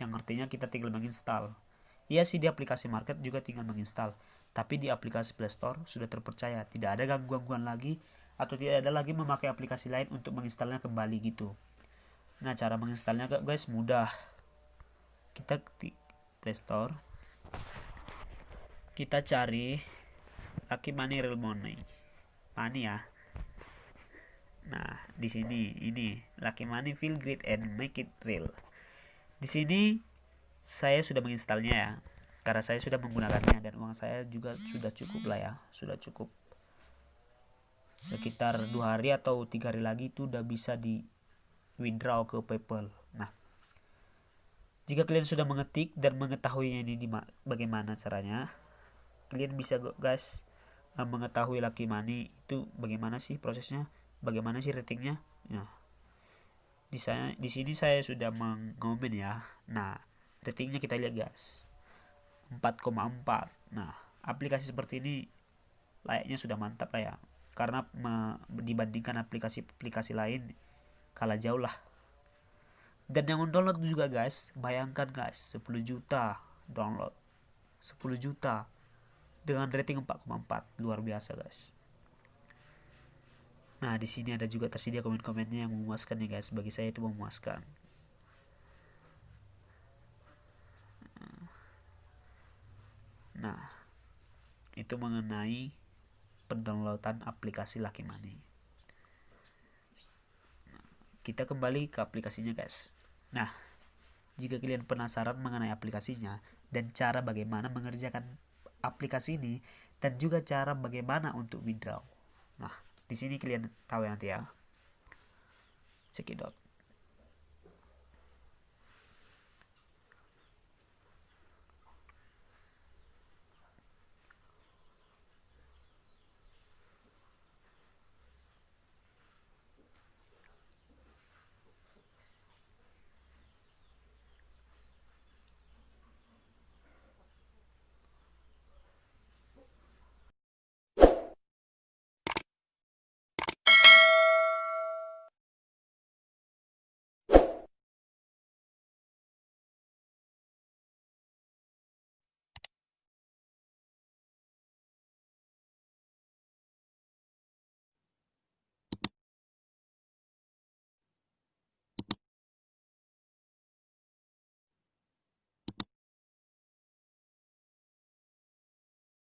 yang artinya kita tinggal menginstal. Iya sih, di aplikasi Market juga tinggal menginstal, tapi di aplikasi Play Store sudah terpercaya, tidak ada gangguan lagi atau tidak ada lagi memakai aplikasi lain untuk menginstalnya kembali gitu. Nah, cara menginstalnya guys mudah. Kita ketik Play Store, kita cari Lucky Money Real Money ya. Nah, di sini ini Lucky Money Feel Great and Make It Real. Di sini saya sudah menginstalnya ya, karena saya sudah menggunakannya dan uang saya juga sudah cukup lah ya, sudah cukup. Sekitar 2 hari atau 3 hari lagi itu udah bisa di withdraw ke PayPal. Nah, jika kalian sudah mengetik dan mengetahui ini bagaimana caranya, kalian bisa guys mengetahui Lucky Money itu bagaimana sih prosesnya, bagaimana sih ratingnya. Nah, di sini saya sudah mengomen ya. Nah, ratingnya kita lihat guys, 4,4. Nah, aplikasi seperti ini layaknya sudah mantap lah ya, karena dibandingkan aplikasi lain kalah jauh lah. Dan yang download juga guys, bayangkan guys, 10 juta download, 10 juta dengan rating 4,4, luar biasa guys. Nah, di sini ada juga tersedia komen-komennya yang memuaskan ya guys, bagi saya itu memuaskan. Nah, itu mengenai pendownloadan aplikasi Lucky Money. Kita kembali ke aplikasinya guys. Nah, jika kalian penasaran mengenai aplikasinya dan cara bagaimana mengerjakan aplikasi ini dan juga cara bagaimana untuk withdraw, nah di sini kalian tahu ya nanti ya. Check it out.